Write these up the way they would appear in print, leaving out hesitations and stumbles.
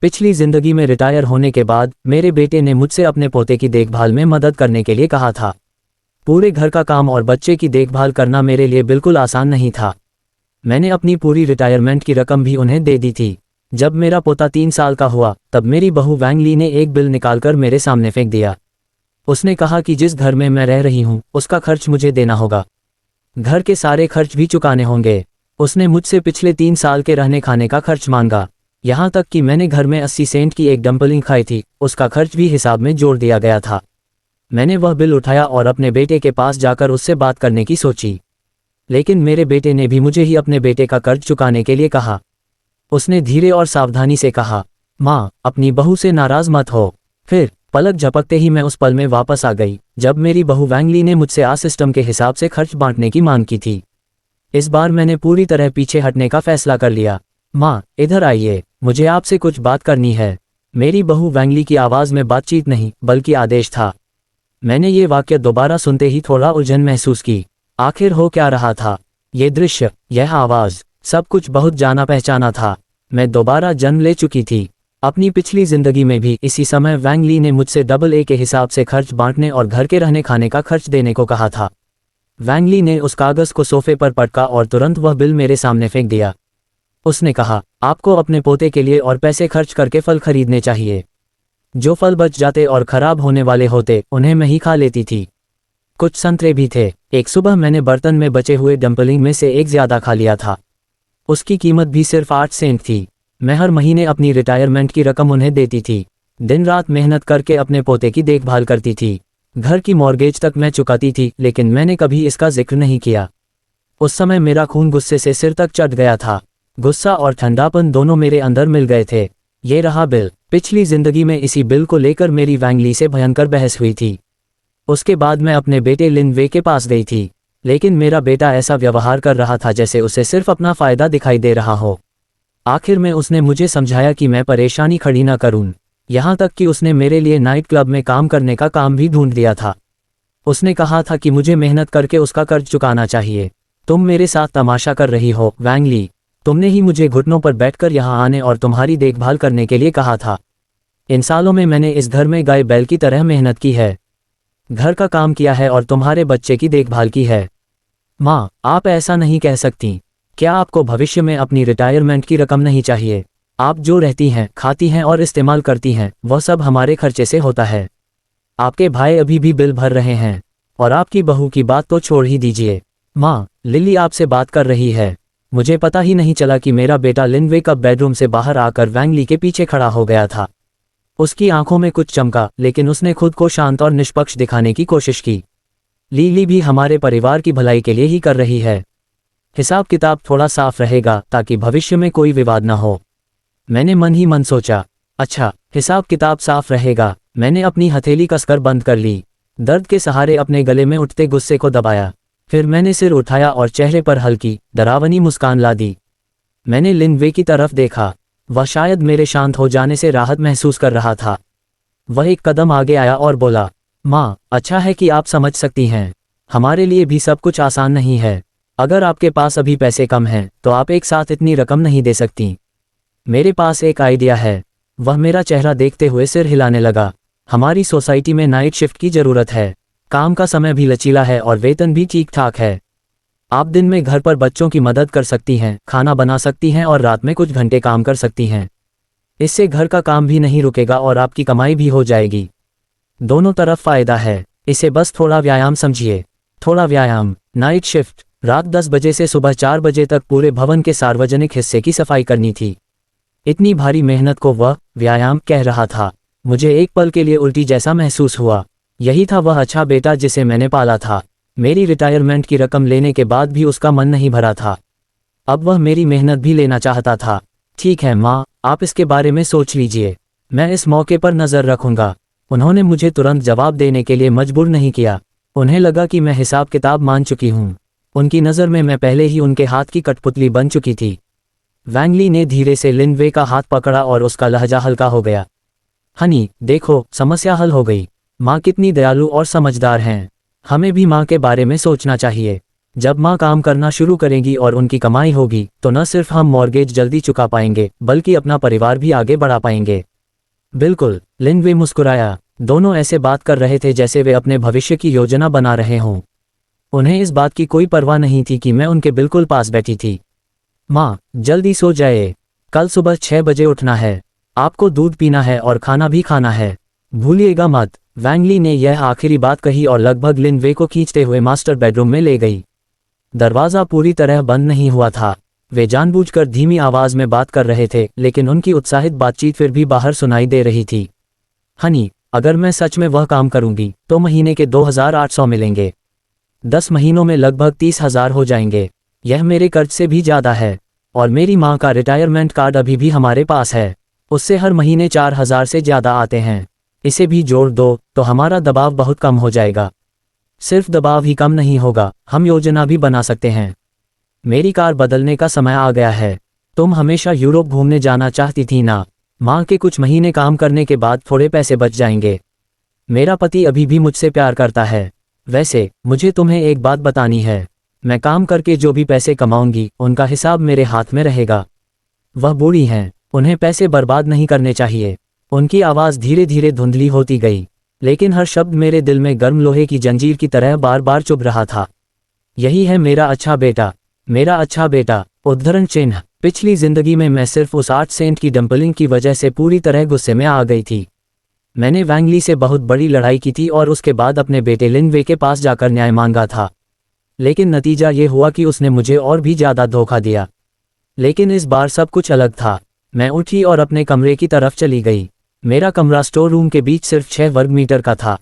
पिछली जिंदगी में रिटायर होने के बाद मेरे बेटे ने मुझसे अपने पोते की देखभाल में मदद करने के लिए कहा था। पूरे घर का काम और बच्चे की देखभाल करना मेरे लिए बिल्कुल आसान नहीं था। मैंने अपनी पूरी रिटायरमेंट की रकम भी उन्हें दे दी थी। जब मेरा पोता 3 साल का हुआ तब मेरी बहू वैंग ली ने एक बिल निकालकर मेरे सामने फेंक दिया। उसने कहा कि जिस घर में मैं रह रही हूँ उसका खर्च मुझे देना होगा, घर के सारे खर्च भी चुकाने होंगे। उसने मुझसे पिछले 3 साल के रहने खाने का खर्च मांगा। यहाँ तक कि मैंने घर में 80 सेंट की एक डम्पलिंग खाई थी, उसका खर्च भी हिसाब में जोड़ दिया गया था। मैंने वह बिल उठाया और अपने बेटे के पास जाकर उससे बात करने की सोची, लेकिन मेरे बेटे ने भी मुझे ही अपने बेटे का कर्ज चुकाने के लिए कहा। उसने धीरे और सावधानी से कहा, माँ, अपनी बहू से नाराज मत हो। फिर पलक झपकते ही मैं उस पल में वापस आ गई जब मेरी बहू वैंग ली ने मुझसे आ सिस्टम के हिसाब से खर्च बांटने की मांग की थी। इस बार मैंने पूरी तरह पीछे हटने का फैसला कर लिया। माँ, इधर आइए, मुझे आपसे कुछ बात करनी है। मेरी बहू वैंग ली की आवाज़ में बातचीत नहीं बल्कि आदेश था। मैंने ये वाक्य दोबारा सुनते ही थोड़ा उलझन महसूस की। आखिर हो क्या रहा था? ये दृश्य, यह आवाज़, सब कुछ बहुत जाना पहचाना था। मैं दोबारा जन्म ले चुकी थी। अपनी पिछली जिंदगी में भी इसी समय वैंग ली ने मुझसे डबल ए के हिसाब से खर्च बांटने और घर के रहने खाने का खर्च देने को कहा था। वैंग ली ने उस कागज़ को सोफे पर पटका और तुरंत वह बिल मेरे सामने फेंक दिया। उसने कहा, आपको अपने पोते के लिए और पैसे खर्च करके फल खरीदने चाहिए। जो फल बच जाते और खराब होने वाले होते उन्हें मैं ही खा लेती थी। कुछ संतरे भी थे। एक सुबह मैंने बर्तन में बचे हुए डम्पलिंग में से एक ज़्यादा खा लिया था। उसकी कीमत भी सिर्फ 8 सेंट थी। मैं हर महीने अपनी रिटायरमेंट की रकम उन्हें देती थी। दिन रात मेहनत करके अपने पोते की देखभाल करती थी। घर की मॉर्गेज तक मैं चुकाती थी, लेकिन मैंने कभी इसका जिक्र नहीं किया। उस समय मेरा खून गुस्से से सिर तक चढ़ गया था। गुस्सा और ठंडापन दोनों मेरे अंदर मिल गए थे। ये रहा बिल। पिछली जिंदगी में इसी बिल को लेकर मेरी वैंग ली से भयंकर बहस हुई थी। उसके बाद मैं अपने बेटे लिन वे के पास गई थी, लेकिन मेरा बेटा ऐसा व्यवहार कर रहा था जैसे उसे सिर्फ अपना फ़ायदा दिखाई दे रहा हो। आखिर में उसने मुझे समझाया कि मैं परेशानी खड़ी ना करूं। यहाँ तक कि उसने मेरे लिए नाइट क्लब में काम करने का काम भी ढूंढ दिया था। उसने कहा था कि मुझे मेहनत करके उसका कर्ज चुकाना चाहिए। तुम मेरे साथ तमाशा कर रही हो वैंग ली। तुमने ही मुझे घुटनों पर बैठकर यहाँ आने और तुम्हारी देखभाल करने के लिए कहा था। इन सालों में मैंने इस घर में गाय बैल की तरह मेहनत की है, घर का काम किया है और तुम्हारे बच्चे की देखभाल की है। माँ, आप ऐसा नहीं कह सकती। क्या आपको भविष्य में अपनी रिटायरमेंट की रकम नहीं चाहिए? आप जो रहती हैं, खाती हैं और इस्तेमाल करती हैं, वह सब हमारे खर्चे से होता है। आपके भाई अभी भी बिल भर रहे हैं, और आपकी बहू की बात तो छोड़ ही दीजिए। माँ, लिली आपसे बात कर रही है। मुझे पता ही नहीं चला कि मेरा बेटा लिन वे कब बेडरूम से बाहर आकर वैंग ली के पीछे खड़ा हो गया था। उसकी आंखों में कुछ चमका, लेकिन उसने खुद को शांत और निष्पक्ष दिखाने की कोशिश की। लिली भी हमारे परिवार की भलाई के लिए ही कर रही है। हिसाब किताब थोड़ा साफ रहेगा ताकि भविष्य में कोई विवाद न हो। मैंने मन ही मन सोचा, अच्छा, हिसाब किताब साफ रहेगा। मैंने अपनी हथेली कसकर बंद कर ली। दर्द के सहारे अपने गले में उठते गुस्से को दबाया। फिर मैंने सिर उठाया और चेहरे पर हल्की, डरावनी मुस्कान ला दी। मैंने लिन वे की तरफ देखा। वह शायद मेरे शांत हो जाने से राहत महसूस कर रहा था। वह एक कदम आगे आया और बोला, माँ, अच्छा है कि आप समझ सकती हैं। हमारे लिए भी सब कुछ आसान नहीं है। अगर आपके पास अभी पैसे कम हैं तो आप एक साथ इतनी रकम नहीं दे सकती। मेरे पास एक आइडिया है। वह मेरा चेहरा देखते हुए सिर हिलाने लगा। हमारी सोसाइटी में नाइट शिफ्ट की ज़रूरत है। काम का समय भी लचीला है और वेतन भी ठीक ठाक है। आप दिन में घर पर बच्चों की मदद कर सकती हैं, खाना बना सकती हैं और रात में कुछ घंटे काम कर सकती हैं। इससे घर का काम भी नहीं रुकेगा और आपकी कमाई भी हो जाएगी। दोनों तरफ फ़ायदा है। इसे बस थोड़ा व्यायाम समझिए। थोड़ा व्यायाम। Night shift. रात 10 बजे से सुबह 4 बजे तक पूरे भवन के सार्वजनिक हिस्से की सफाई करनी थी। इतनी भारी मेहनत को वह व्यायाम कह रहा था। मुझे एक पल के लिए उल्टी जैसा महसूस हुआ। यही था वह अच्छा बेटा जिसे मैंने पाला था। मेरी रिटायरमेंट की रकम लेने के बाद भी उसका मन नहीं भरा था। अब वह मेरी मेहनत भी लेना चाहता था। ठीक है माँ, आप इसके बारे में सोच लीजिए। मैं इस मौके पर नज़र रखूंगा। उन्होंने मुझे तुरंत जवाब देने के लिए मजबूर नहीं किया। उन्हें लगा कि मैं हिसाब किताब मान चुकी हूँ। उनकी नज़र में मैं पहले ही उनके हाथ की कठपुतली बन चुकी थी। वैंग ली ने धीरे से लिन वे का हाथ पकड़ा और उसका लहजा हल्का हो गया। हनी, देखो, समस्या हल हो गई। माँ कितनी दयालु और समझदार हैं। हमें भी माँ के बारे में सोचना चाहिए। जब माँ काम करना शुरू करेंगी और उनकी कमाई होगी तो न सिर्फ हम मॉर्गेज जल्दी चुका पाएंगे बल्कि अपना परिवार भी आगे बढ़ा पाएंगे। बिल्कुल, लिन वे मुस्कुराया। दोनों ऐसे बात कर रहे थे जैसे वे अपने भविष्य की योजना बना रहे हों। उन्हें इस बात की कोई परवाह नहीं थी कि मैं उनके बिल्कुल पास बैठी थी। माँ, जल्दी सो जाए, कल सुबह 6 बजे उठना है, आपको दूध पीना है और खाना भी खाना है, भूलिएगा मत। वैंग ली ने यह आखिरी बात कही और लगभग लिन वे को खींचते हुए मास्टर बेडरूम में ले गई। दरवाज़ा पूरी तरह बंद नहीं हुआ था। वे जानबूझकर धीमी आवाज़ में बात कर रहे थे, लेकिन उनकी उत्साहित बातचीत फिर भी बाहर सुनाई दे रही थी। हनी, अगर मैं सच में वह काम करूंगी तो महीने के 2800 मिलेंगे। 10 महीनों में लगभग 30,000 हो जाएंगे। यह मेरे कर्ज से भी ज़्यादा है। और मेरी माँ का रिटायरमेंट कार्ड अभी भी हमारे पास है, उससे हर महीने 4,000 से ज़्यादा आते हैं। इसे भी जोड़ दो तो हमारा दबाव बहुत कम हो जाएगा। सिर्फ दबाव ही कम नहीं होगा, हम योजना भी बना सकते हैं। मेरी कार बदलने का समय आ गया है। तुम हमेशा यूरोप घूमने जाना चाहती थी ना? माँ के कुछ महीने काम करने के बाद थोड़े पैसे बच जाएंगे। मेरा पति अभी भी मुझसे प्यार करता है। वैसे मुझे तुम्हें एक बात बतानी है, मैं काम करके जो भी पैसे कमाऊंगी उनका हिसाब मेरे हाथ में रहेगा। वह बूढ़ी हैं, उन्हें पैसे बर्बाद नहीं करने चाहिए। उनकी आवाज़ धीरे धीरे धुंधली होती गई, लेकिन हर शब्द मेरे दिल में गर्म लोहे की जंजीर की तरह बार बार चुभ रहा था। यही है मेरा अच्छा बेटा, मेरा अच्छा बेटा। उद्धरण चिन्ह। पिछली जिंदगी में मैं सिर्फ उस 8 सेंट की डंपलिंग की वजह से पूरी तरह गुस्से में आ गई थी। मैंने वैंग ली से बहुत बड़ी लड़ाई की थी और उसके बाद अपने बेटे लिन वे के पास जाकर न्याय मांगा था। लेकिन नतीजा ये हुआ कि उसने मुझे और भी ज़्यादा धोखा दिया। लेकिन इस बार सब कुछ अलग था। मैं उठी और अपने कमरे की तरफ चली गई। मेरा कमरा स्टोर रूम के बीच सिर्फ 6 वर्ग मीटर का था।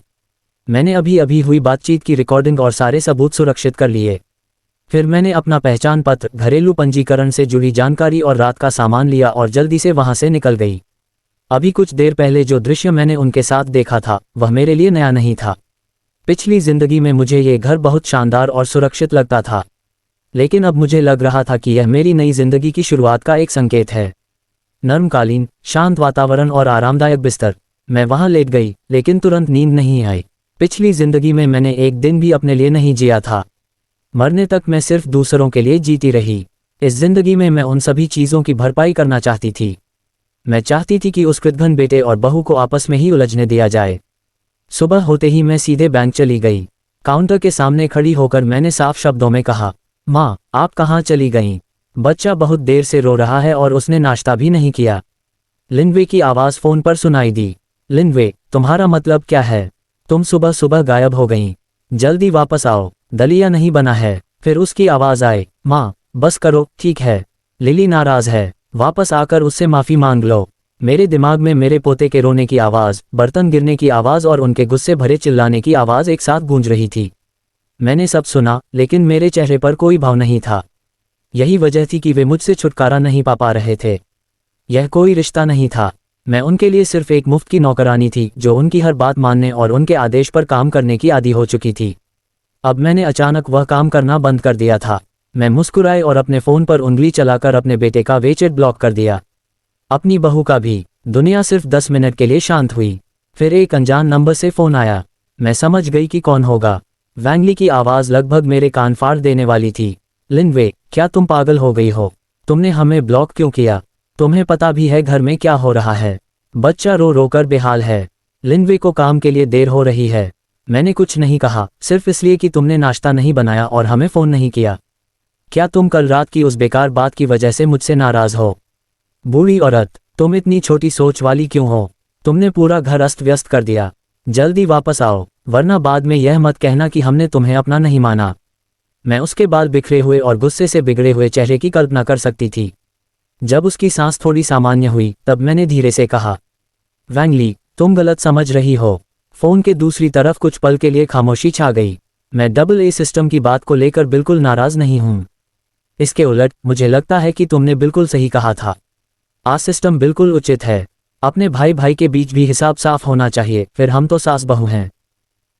मैंने अभी अभी हुई बातचीत की रिकॉर्डिंग और सारे सबूत सुरक्षित कर लिए। फिर मैंने अपना पहचान पत्र, घरेलू पंजीकरण से जुड़ी जानकारी और रात का सामान लिया और जल्दी से वहां से निकल गई। अभी कुछ देर पहले जो दृश्य मैंने उनके साथ देखा था वह मेरे लिए नया नहीं था। पिछली जिंदगी में मुझे ये घर बहुत शानदार और सुरक्षित लगता था, लेकिन अब मुझे लग रहा था कि यह मेरी नई जिंदगी की शुरुआत का एक संकेत है। नर्म कालीन, शांत वातावरण और आरामदायक बिस्तर। मैं वहां लेट गई, लेकिन तुरंत नींद नहीं आई। पिछली जिंदगी में मैंने एक दिन भी अपने लिए नहीं जिया था। मरने तक मैं सिर्फ दूसरों के लिए जीती रही। इस जिंदगी में मैं उन सभी चीज़ों की भरपाई करना चाहती थी। मैं चाहती थी कि उस कृतघ्न बेटे और बहू को आपस में ही उलझने दिया जाए। सुबह होते ही मैं सीधे बैंक चली गई। काउंटर के सामने खड़ी होकर मैंने साफ शब्दों में कहा, माँ, आप कहाँ चली गईं? बच्चा बहुत देर से रो रहा है और उसने नाश्ता भी नहीं किया। लिन वे की आवाज़ फ़ोन पर सुनाई दी। लिन वे, तुम्हारा मतलब क्या है? तुम सुबह सुबह गायब हो गईं। जल्दी वापस आओ, दलिया नहीं बना है। फिर उसकी आवाज़ आए, माँ, बस करो, ठीक है। लिली नाराज़ है, वापस आकर उससे माफ़ी मांग लो। मेरे दिमाग में मेरे पोते के रोने की आवाज़, बर्तन गिरने की आवाज़ और उनके गुस्से भरे चिल्लाने की आवाज़ एक साथ गूंज रही थी। मैंने सब सुना, लेकिन मेरे चेहरे पर कोई भाव नहीं था। यही वजह थी कि वे मुझसे छुटकारा नहीं पा रहे थे। यह कोई रिश्ता नहीं था। मैं उनके लिए सिर्फ एक मुफ्त की नौकरानी थी जो उनकी हर बात मानने और उनके आदेश पर काम करने की आदी हो चुकी थी। अब मैंने अचानक वह काम करना बंद कर दिया था। मैं मुस्कुराई और अपने फ़ोन पर उंगली चलाकर अपने बेटे का वेचेट ब्लॉक कर दिया, अपनी बहू का भी। दुनिया सिर्फ 10 मिनट के लिए शांत हुई। फिर एक अनजान नंबर से फ़ोन आया। मैं समझ गई कि कौन होगा। वैंग ली की आवाज़ लगभग मेरे कान फाड़ देने वाली थी। लिन वे, क्या तुम पागल हो गई हो? तुमने हमें ब्लॉक क्यों किया? तुम्हें पता भी है घर में क्या हो रहा है? बच्चा रो रो कर बेहाल है। लिन वे को काम के लिए देर हो रही है। मैंने कुछ नहीं कहा, सिर्फ इसलिए कि तुमने नाश्ता नहीं बनाया और हमें फ़ोन नहीं किया। क्या तुम कल रात की उस बेकार बात की वजह से मुझसे नाराज़ हो? बूढ़ी औरत, तुम इतनी छोटी सोच वाली क्यों हो? तुमने पूरा घर अस्त व्यस्त कर दिया। जल्दी वापस आओ, वरना बाद में यह मत कहना कि हमने तुम्हें अपना नहीं माना। मैं उसके बाल बिखरे हुए और गुस्से से बिगड़े हुए चेहरे की कल्पना कर सकती थी। जब उसकी सांस थोड़ी सामान्य हुई तब मैंने धीरे से कहा, वैंग ली, तुम गलत समझ रही हो। फ़ोन के दूसरी तरफ कुछ पल के लिए खामोशी छा गई। मैं डबल ए सिस्टम की बात को लेकर बिल्कुल नाराज़ नहीं हूँ। इसके उलट मुझे लगता है कि तुमने बिल्कुल सही कहा था। आ सिस्टम बिल्कुल उचित है। अपने भाई भाई के बीच भी हिसाब साफ होना चाहिए, फिर हम तो सास बहू हैं।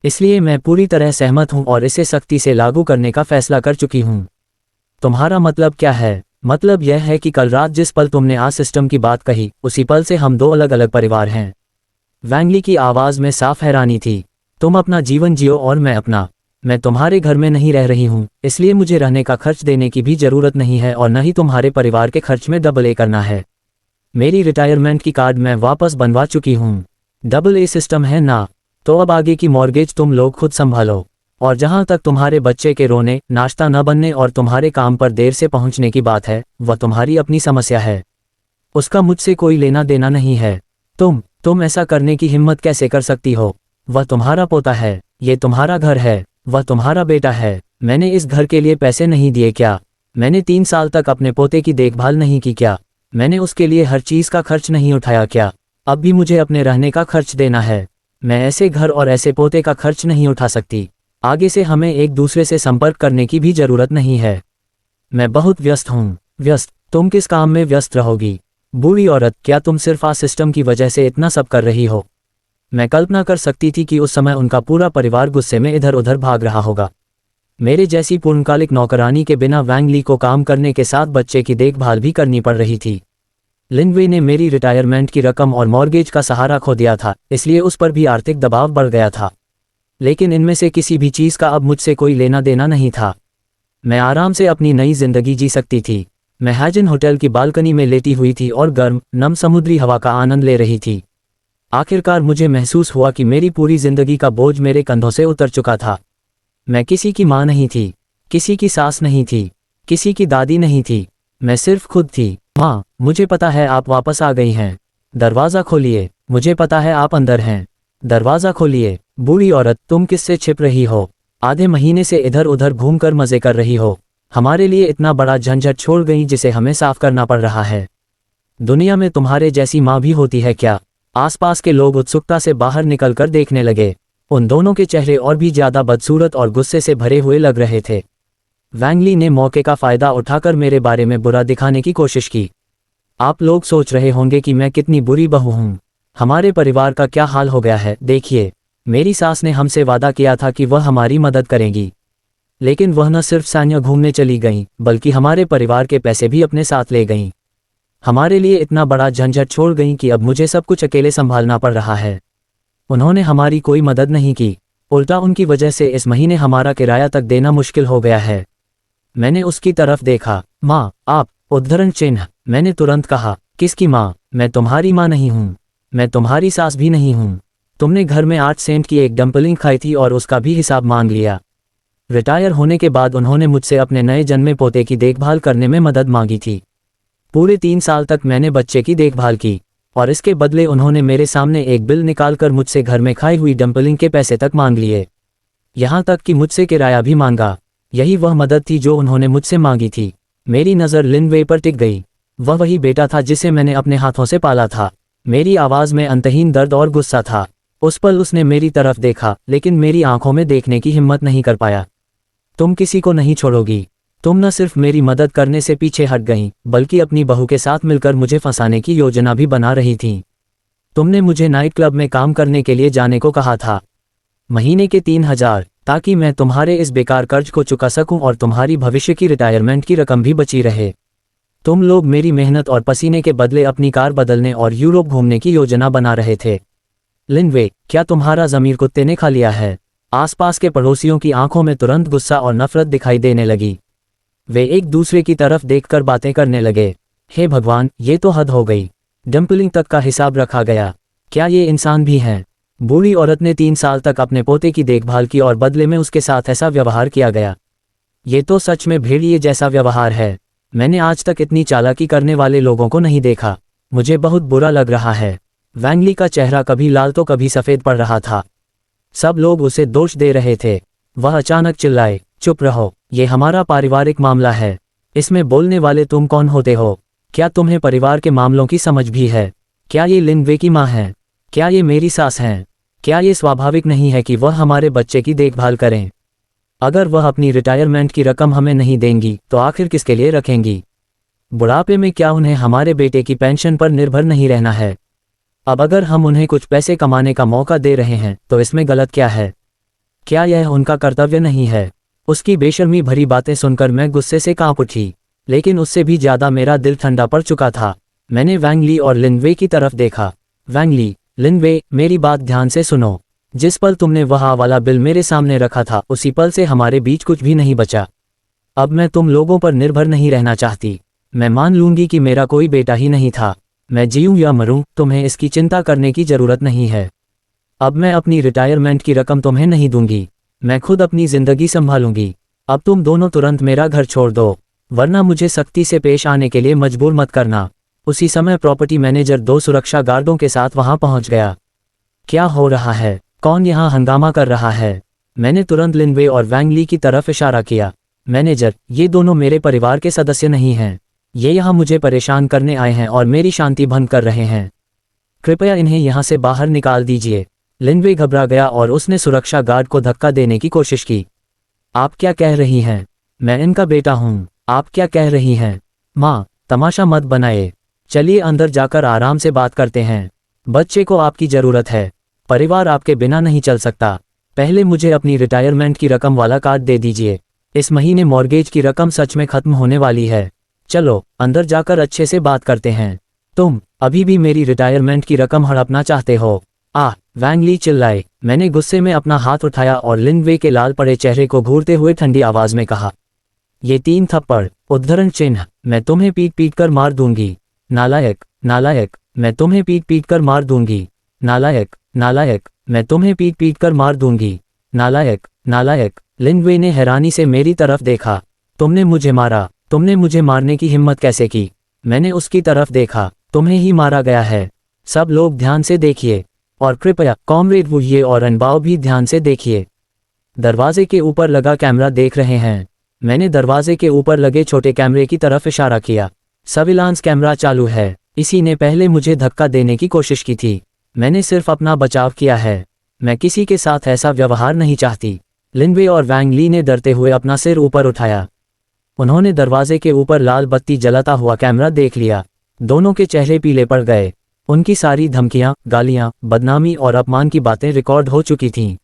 इसलिए मैं पूरी तरह सहमत हूँ और इसे सख्ती से लागू करने का फैसला कर चुकी हूँ। तुम्हारा मतलब क्या है? मतलब यह है कि कल रात जिस पल तुमने आ सिस्टम की बात कही, उसी पल से हम 2 अलग अलग परिवार हैं। वैंग ली की आवाज़ में साफ हैरानी थी। तुम अपना जीवन जियो और मैं अपना। मैं तुम्हारे घर में नहीं रह रही हूँ, इसलिए मुझे रहने का खर्च देने की भी जरूरत नहीं है और न ही तुम्हारे परिवार के खर्च में डबल ए करना है। मेरी रिटायरमेंट की कार्ड मैं वापस बनवा चुकी हूँ। डबल ए सिस्टम है ना, तो अब आगे की मॉर्गेज तुम लोग खुद संभालो। और जहाँ तक तुम्हारे बच्चे के रोने, नाश्ता न बनने और तुम्हारे काम पर देर से पहुँचने की बात है, वह तुम्हारी अपनी समस्या है, उसका मुझसे कोई लेना देना नहीं है। तुम ऐसा करने की हिम्मत कैसे कर सकती हो? वह तुम्हारा पोता है, ये तुम्हारा घर है, वह तुम्हारा बेटा है। मैंने इस घर के लिए पैसे नहीं दिए क्या? मैंने 3 साल तक अपने पोते की देखभाल नहीं की क्या? मैंने उसके लिए हर चीज़ का खर्च नहीं उठाया क्या? अब भी मुझे अपने रहने का खर्च देना है। मैं ऐसे घर और ऐसे पोते का खर्च नहीं उठा सकती। आगे से हमें एक दूसरे से संपर्क करने की भी जरूरत नहीं है। मैं बहुत व्यस्त हूँ। व्यस्त? तुम किस काम में व्यस्त रहोगी? बूढ़ी औरत, क्या तुम सिर्फ आ सिस्टम की वजह से इतना सब कर रही हो? मैं कल्पना कर सकती थी कि उस समय उनका पूरा परिवार गुस्से में इधर उधर भाग रहा होगा। मेरे जैसी पूर्णकालिक नौकरानी के बिना वैंग ली को काम करने के साथ बच्चे की देखभाल भी करनी पड़ रही थी। लिन वे ने मेरी रिटायरमेंट की रकम और मॉर्गेज का सहारा खो दिया था, इसलिए उस पर भी आर्थिक दबाव बढ़ गया था। लेकिन इनमें से किसी भी चीज़ का अब मुझसे कोई लेना देना नहीं था। मैं आराम से अपनी नई जिंदगी जी सकती थी। मैं हैजन होटल की बालकनी में लेटी हुई थी और गर्म, नम समुद्री हवा का आनंद ले रही थी। आखिरकार मुझे महसूस हुआ कि मेरी पूरी जिंदगी का बोझ मेरे कंधों से उतर चुका था। मैं किसी की माँ नहीं थी, किसी की सास नहीं थी, किसी की दादी नहीं थी, मैं सिर्फ खुद थी। माँ, मुझे पता है आप वापस आ गई हैं। दरवाज़ा खोलिए, मुझे पता है आप अंदर हैं। दरवाज़ा खोलिए। बूढ़ी औरत, तुम किससे छिप रही हो? आधे महीने से इधर उधर घूमकर मज़े कर रही हो। हमारे लिए इतना बड़ा झंझट छोड़ गई जिसे हमें साफ करना पड़ रहा है। दुनिया में तुम्हारे जैसी माँ भी होती है क्या? आसपास के लोग उत्सुकता से बाहर निकलकर देखने लगे। उन दोनों के चेहरे और भी ज्यादा बदसूरत और गुस्से से भरे हुए लग रहे थे। वैंग ली ने मौके का फायदा उठाकर मेरे बारे में बुरा दिखाने की कोशिश की। आप लोग सोच रहे होंगे कि मैं कितनी बुरी बहू हूँ। हमारे परिवार का क्या हाल हो गया है, देखिए। मेरी सास ने हमसे वादा किया था कि वह हमारी मदद करेंगी, लेकिन वह न सिर्फ सान्या घूमने चली गईं, बल्कि हमारे परिवार के पैसे भी अपने साथ ले गईं। हमारे लिए इतना बड़ा झंझट छोड़ गईं कि अब मुझे सब कुछ अकेले संभालना पड़ रहा है। उन्होंने हमारी कोई मदद नहीं की, उल्टा उनकी वजह से इस महीने हमारा किराया तक देना मुश्किल हो गया है। मैंने उसकी तरफ देखा। माँ, आप? उद्धरण चिन्ह। मैंने तुरंत कहा, किसकी माँ? मैं तुम्हारी माँ नहीं हूँ, मैं तुम्हारी सास भी नहीं हूँ। तुमने घर में 8 सेंट की एक डम्पलिंग खाई थी और उसका भी हिसाब मांग लिया। रिटायर होने के बाद उन्होंने मुझसे अपने नए जन्मे पोते की देखभाल करने में मदद मांगी थी। पूरे 3 साल तक मैंने बच्चे की देखभाल की और इसके बदले उन्होंने मेरे सामने एक बिल निकालकर मुझसे घर में खाई हुई डम्पलिंग के पैसे तक मांग लिए। यहाँ तक कि मुझसे किराया भी मांगा। यही वह मदद थी जो उन्होंने मुझसे मांगी थी। मेरी नज़र लिन वे पर टिक गई। वह वही बेटा था जिसे मैंने अपने हाथों से पाला था। मेरी आवाज़ में अंतहीन दर्द और गुस्सा था। उस पल उसने मेरी तरफ देखा, लेकिन मेरी आंखों में देखने की हिम्मत नहीं कर पाया। तुम किसी को नहीं छोड़ोगी। तुम न सिर्फ मेरी मदद करने से पीछे हट गईं, बल्कि अपनी बहू के साथ मिलकर मुझे फंसाने की योजना भी बना रही थीं। तुमने मुझे नाइट क्लब में काम करने के लिए जाने को कहा था, महीने के 3,000, ताकि मैं तुम्हारे इस बेकार कर्ज को चुका सकूं और तुम्हारी भविष्य की रिटायरमेंट की रकम भी बची रहे। तुम लोग मेरी मेहनत और पसीने के बदले अपनी कार बदलने और यूरोप घूमने की योजना बना रहे थे। लिन वे, क्या तुम्हारा ज़मीर कुत्ते ने खा लिया है? आसपास के पड़ोसियों की आंखों में तुरंत गुस्सा और नफरत दिखाई देने लगी। वे एक दूसरे की तरफ देखकर बातें करने लगे। हे भगवान, ये तो हद हो गई। डम्पलिंग तक का हिसाब रखा गया। क्या ये इंसान भी हैं? बूढ़ी औरत ने 3 साल तक अपने पोते की देखभाल की और बदले में उसके साथ ऐसा व्यवहार किया गया। ये तो सच में भेड़िए जैसा व्यवहार है। मैंने आज तक इतनी चालाकी करने वाले लोगों को नहीं देखा। मुझे बहुत बुरा लग रहा है। वैंग ली का चेहरा कभी लाल तो कभी सफ़ेद पड़ रहा था। सब लोग उसे दोष दे रहे थे। वह अचानक चिल्लाए, चुप रहो, ये हमारा पारिवारिक मामला है। इसमें बोलने वाले तुम कौन होते हो? क्या तुम्हें परिवार के मामलों की समझ भी है? क्या ये लिन वे की माँ है? क्या ये मेरी सास हैं? क्या ये स्वाभाविक नहीं है कि वह हमारे बच्चे की देखभाल करें? अगर वह अपनी रिटायरमेंट की रकम हमें नहीं देंगी तो आखिर किसके लिए रखेंगी? बुढ़ापे में क्या उन्हें हमारे बेटे की पेंशन पर निर्भर नहीं रहना है? अब अगर हम उन्हें कुछ पैसे कमाने का मौका दे रहे हैं तो इसमें गलत क्या है? क्या यह उनका कर्तव्य नहीं है? उसकी बेशर्मी भरी बातें सुनकर मैं गुस्से से कांप उठी, लेकिन उससे भी ज्यादा मेरा दिल ठंडा पड़ चुका था। मैंने वैंग ली और लिन वे की तरफ देखा। वैंग ली, लिन वे, मेरी बात ध्यान से सुनो। जिस पल तुमने वह वाला बिल मेरे सामने रखा था उसी पल से हमारे बीच कुछ भी नहीं बचा। अब मैं तुम लोगों पर निर्भर नहीं रहना चाहती। मैं मान लूंगी कि मेरा कोई बेटा ही नहीं था। मैं जीऊं या मरूं, तुम्हें इसकी चिंता करने की जरूरत नहीं है। अब मैं अपनी रिटायरमेंट की रकम तुम्हें नहीं दूंगी। मैं खुद अपनी जिंदगी संभालूंगी। अब तुम दोनों तुरंत मेरा घर छोड़ दो, वरना मुझे सख्ती से पेश आने के लिए मजबूर मत करना। उसी समय प्रॉपर्टी मैनेजर 2 सुरक्षा गार्डों के साथ वहां पहुंच गया। क्या हो रहा है? कौन यहाँ हंगामा कर रहा है? मैंने तुरंत लिन वे और वैंग ली की तरफ इशारा किया। मैनेजर, ये दोनों मेरे परिवार के सदस्य नहीं हैं। ये यहाँ मुझे परेशान करने आए हैं और मेरी शांति भंग कर रहे हैं। कृपया इन्हें यहाँ से बाहर निकाल दीजिए। लिन वे घबरा गया और उसने सुरक्षा गार्ड को धक्का देने की कोशिश की। आप क्या कह रही हैं? मैं इनका बेटा हूँ। आप क्या कह रही हैं? माँ, तमाशा मत बनाए। चलिए अंदर जाकर आराम से बात करते हैं। बच्चे को आपकी जरूरत है। परिवार आपके बिना नहीं चल सकता। पहले मुझे अपनी रिटायरमेंट की रकम वाला कार्ड दे दीजिए। इस महीने मॉर्गेज की रकम सच में खत्म होने वाली है। चलो अंदर जाकर अच्छे से बात करते हैं। तुम अभी भी मेरी रिटायरमेंट की रकम हड़पना चाहते हो? वैंग ली चिल्लाए। मैंने गुस्से में अपना हाथ उठाया और लिन वे के लाल पड़े चेहरे को घूरते हुए ठंडी आवाज में कहा, ये 3 थप्पड़, उद्धरण चिन्ह, मैं तुम्हें पीट पीट कर मार दूंगी। नालायक, नालायक, मैं तुम्हें पीट पीट कर मार दूंगी। नालायक, नालायक, मैं तुम्हें पीट पीट कर मार दूंगी। नालायक, नालायक। लिन वे ने हैरानी से मेरी तरफ देखा। तुमने मुझे मारा? तुमने मुझे मारने की हिम्मत कैसे की? मैंने उसकी तरफ देखा। तुम्हें ही मारा गया है। सब लोग ध्यान से देखिए और कृपया कॉमरेड वुये और अनबाओ भी ध्यान से देखिए। दरवाजे के ऊपर लगा कैमरा देख रहे हैं? मैंने दरवाजे के ऊपर लगे छोटे कैमरे की तरफ इशारा किया। सर्विलांस कैमरा चालू है। इसी ने पहले मुझे धक्का देने की कोशिश की थी। मैंने सिर्फ अपना बचाव किया है। मैं किसी के साथ ऐसा व्यवहार नहीं चाहती। लिन वे और वैंग ली ने डरते हुए अपना सिर ऊपर उठाया। उन्होंने दरवाजे के ऊपर लाल बत्ती जलाता हुआ कैमरा देख लिया। दोनों के चेहरे पीले पड़ गए। उनकी सारी धमकियां, गालियां, बदनामी और अपमान की बातें रिकॉर्ड हो चुकी थीं।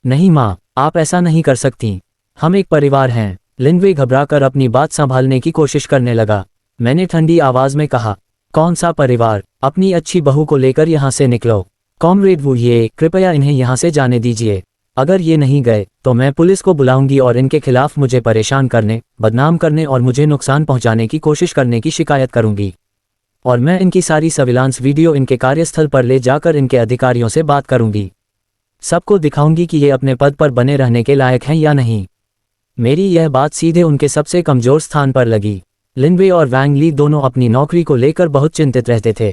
नहीं माँ, आप ऐसा नहीं कर सकती। हम एक परिवार हैं। लिन वे घबराकर अपनी बात संभालने की कोशिश करने लगा। मैंने ठंडी आवाज में कहा, कौन सा परिवार? अपनी अच्छी बहू को लेकर यहाँ से निकलो। कॉमरेड वुये, कृपया इन्हें यहाँ से जाने दीजिए। अगर ये नहीं गए तो मैं पुलिस को बुलाऊंगी और इनके खिलाफ मुझे परेशान करने, बदनाम करने और मुझे नुकसान पहुंचाने की कोशिश करने की शिकायत करूंगी। और मैं इनकी सारी सर्विलांस वीडियो इनके कार्यस्थल पर ले जाकर इनके अधिकारियों से बात करूंगी। सबको दिखाऊंगी कि ये अपने पद पर बने रहने के लायक हैं या नहीं। मेरी यह बात सीधे उनके सबसे कमजोर स्थान पर लगी। लिन वे और वैंग ली दोनों अपनी नौकरी को लेकर बहुत चिंतित रहते थे।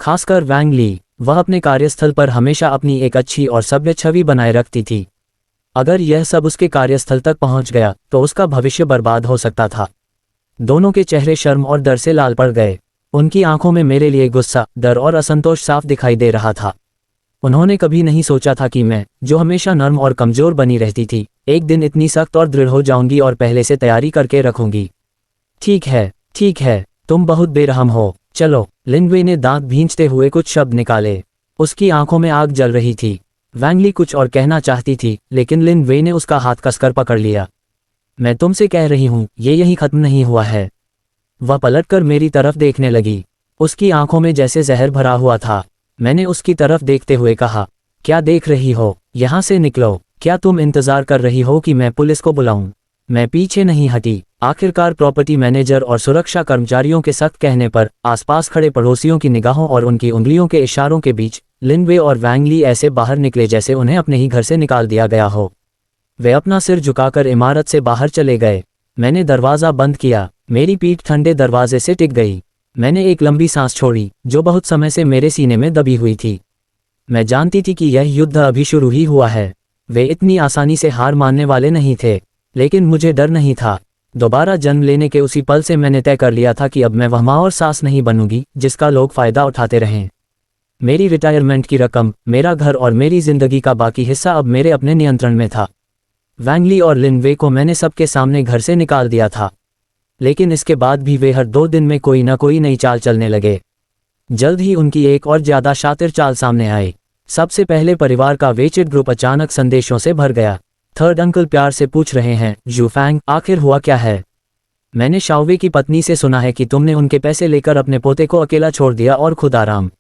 खासकर वैंग ली, वह अपने कार्यस्थल पर हमेशा अपनी एक अच्छी और सभ्य छवि बनाए रखती थी। अगर यह सब उसके कार्यस्थल तक पहुंच गया तो उसका भविष्य बर्बाद हो सकता था। दोनों के चेहरे शर्म और डर से लाल पड़ गए। उनकी आंखों में मेरे लिए गुस्सा, डर और असंतोष साफ दिखाई दे रहा था। उन्होंने कभी नहीं सोचा था कि मैं, जो हमेशा नर्म और कमजोर बनी रहती थी, एक दिन इतनी सख्त और दृढ़ हो जाऊंगी और पहले से तैयारी करके रखूंगी। ठीक है, तुम बहुत बेरहम हो। चलो। लिन वे ने दांत भींचते हुए कुछ शब्द निकाले। उसकी आंखों में आग जल रही थी। वैंग ली कुछ और कहना चाहती थी, लेकिन लिन वे ने उसका हाथ कसकर पकड़ लिया। मैं तुमसे कह रही हूं, ये यहीं खत्म नहीं हुआ है। वह पलटकर मेरी तरफ देखने लगी। उसकी आंखों में जैसे जहर भरा हुआ था। मैंने उसकी तरफ देखते हुए कहा, क्या देख रही हो? यहाँ से निकलो। क्या तुम इंतजार कर रही हो कि मैं पुलिस को बुलाऊं? मैं पीछे नहीं हटी। आखिरकार प्रॉपर्टी मैनेजर और सुरक्षा कर्मचारियों के सख्त कहने पर, आसपास खड़े पड़ोसियों की निगाहों और उनकी उंगलियों के इशारों के बीच, लिन वे और वैंग ली ऐसे बाहर निकले जैसे उन्हें अपने ही घर से निकाल दिया गया हो। वे अपना सिर झुकाकर इमारत से बाहर चले गए। मैंने दरवाज़ा बंद किया। मेरी पीठ ठंडे दरवाजे से टिक गई। मैंने एक लंबी सांस छोड़ी, जो बहुत समय से मेरे सीने में दबी हुई थी। मैं जानती थी कि यह युद्ध अभी शुरू ही हुआ है। वे इतनी आसानी से हार मानने वाले नहीं थे, लेकिन मुझे डर नहीं था। दोबारा जन्म लेने के उसी पल से मैंने तय कर लिया था कि अब मैं वह माँ और सास नहीं बनूंगी जिसका लोग फायदा उठाते रहें। मेरी रिटायरमेंट की रकम, मेरा घर और मेरी जिंदगी का बाकी हिस्सा अब मेरे अपने नियंत्रण में था। वैंग ली और लिन वे को मैंने सबके सामने घर से निकाल दिया था, लेकिन इसके बाद भी वे हर 2 दिन में कोई ना कोई नई चाल चलने लगे। जल्द ही उनकी एक और ज्यादा शातिर चाल सामने आई। सबसे पहले परिवार का वेचेट ग्रुप अचानक संदेशों से भर गया। थर्ड अंकल प्यार से पूछ रहे हैं, जूफैंग, आखिर हुआ क्या है? मैंने शाओवे की पत्नी से सुना है कि तुमने उनके पैसे लेकर अपने पोते को अकेला छोड़ दिया और खुद आराम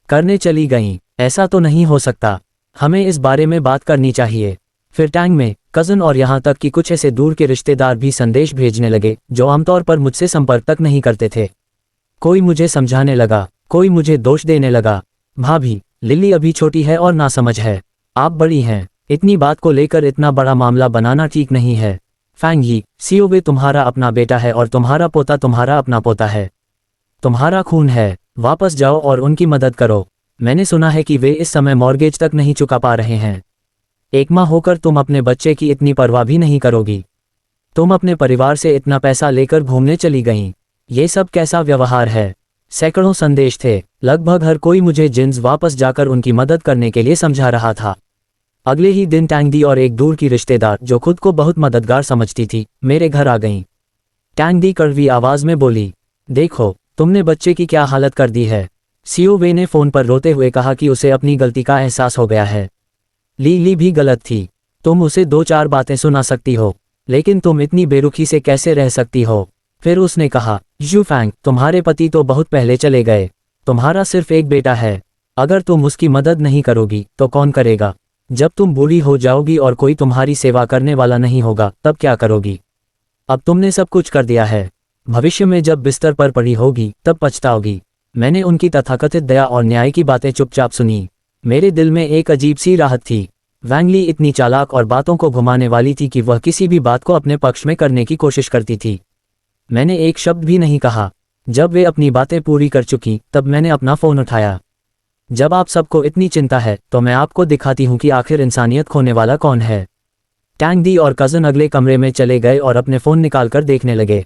करने चली गईं। ऐसा तो नहीं हो सकता। हमें इस बारे में बात करनी चाहिए। फिर टैंग में कज़न और यहाँ तक कि कुछ ऐसे दूर के रिश्तेदार भी संदेश भेजने लगे जो आमतौर पर मुझसे संपर्क तक नहीं करते थे। कोई मुझे समझाने लगा, कोई मुझे दोष देने लगा। भाभी, लिली अभी छोटी है और नासमझ है, आप बड़ी हैं, इतनी बात को लेकर इतना बड़ा मामला बनाना ठीक नहीं है। फैंग यी, सियोवे तुम्हारा अपना बेटा है और तुम्हारा पोता तुम्हारा अपना पोता है, तुम्हारा खून है, वापस जाओ और उनकी मदद करो। मैंने सुना है कि वे इस समय मॉर्गेज तक नहीं चुका पा रहे हैं। एक माँ होकर तुम अपने बच्चे की इतनी परवाह भी नहीं करोगी। तुम अपने परिवार से इतना पैसा लेकर घूमने चली गईं। ये सब कैसा व्यवहार है? सैकड़ों संदेश थे, लगभग हर कोई मुझे जिन्स वापस जाकर उनकी मदद करने के लिए समझा रहा था। अगले ही दिन टैंग दी और एक दूर की रिश्तेदार जो खुद को बहुत मददगार समझती थी, मेरे घर आ गईं। टैंग दी कड़वी आवाज में बोली, देखो तुमने बच्चे की क्या हालत कर दी है। सियोवे ने फोन पर रोते हुए कहा कि उसे अपनी गलती का एहसास हो गया है। ली भी गलत थी। तुम उसे 2-4 बातें सुना सकती हो, लेकिन तुम इतनी बेरुखी से कैसे रह सकती हो? फिर उसने कहा, यू फैंग, तुम्हारे पति तो बहुत पहले चले गए, तुम्हारा सिर्फ एक बेटा है। अगर तुम उसकी मदद नहीं करोगी तो कौन करेगा? जब तुम बूढ़ी हो जाओगी और कोई तुम्हारी सेवा करने वाला नहीं होगा तब क्या करोगी? अब तुमने सब कुछ कर दिया है, भविष्य में जब बिस्तर पर पड़ी होगी तब पछताओगी। मैंने उनकी तथाकथित दया और न्याय की बातें चुपचाप सुनी। मेरे दिल में एक अजीब सी राहत थी। वैंग ली इतनी चालाक और बातों को घुमाने वाली थी कि वह किसी भी बात को अपने पक्ष में करने की कोशिश करती थी। मैंने एक शब्द भी नहीं कहा। जब वे अपनी बातें पूरी कर चुकी तब मैंने अपना फ़ोन उठाया। जब आप सबको इतनी चिंता है तो मैं आपको दिखाती हूँ कि आखिर इंसानियत खोने वाला कौन है। टैंग दी और कज़न अगले कमरे में चले गए और अपने फ़ोन निकालकर देखने लगे।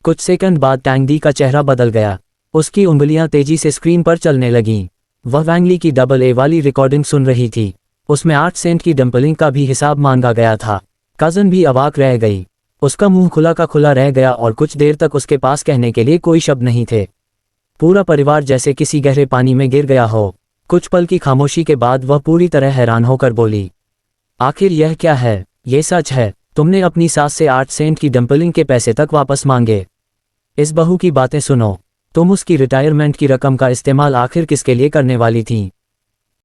कुछ सेकंड बाद टैंग दी का चेहरा बदल गया। उसकी उंगलियां तेजी से स्क्रीन पर चलने लगीं। वह वैंग ली की AA वाली रिकॉर्डिंग सुन रही थी। उसमें 8 सेंट की डंपलिंग का भी हिसाब मांगा गया था। कज़न भी अवाक रह गई। उसका मुंह खुला का खुला रह गया और कुछ देर तक उसके पास कहने के लिए कोई शब्द नहीं थे। पूरा परिवार जैसे किसी गहरे पानी में गिर गया हो। कुछ पल की खामोशी के बाद वह पूरी तरह हैरान होकर बोली, आखिर यह क्या है? ये सच है, तुमने अपनी सास से 8 सेंट की डंपलिंग के पैसे तक वापस मांगे। इस बहू की बातें सुनो, तुम उसकी रिटायरमेंट की रकम का इस्तेमाल आखिर किसके लिए करने वाली थी?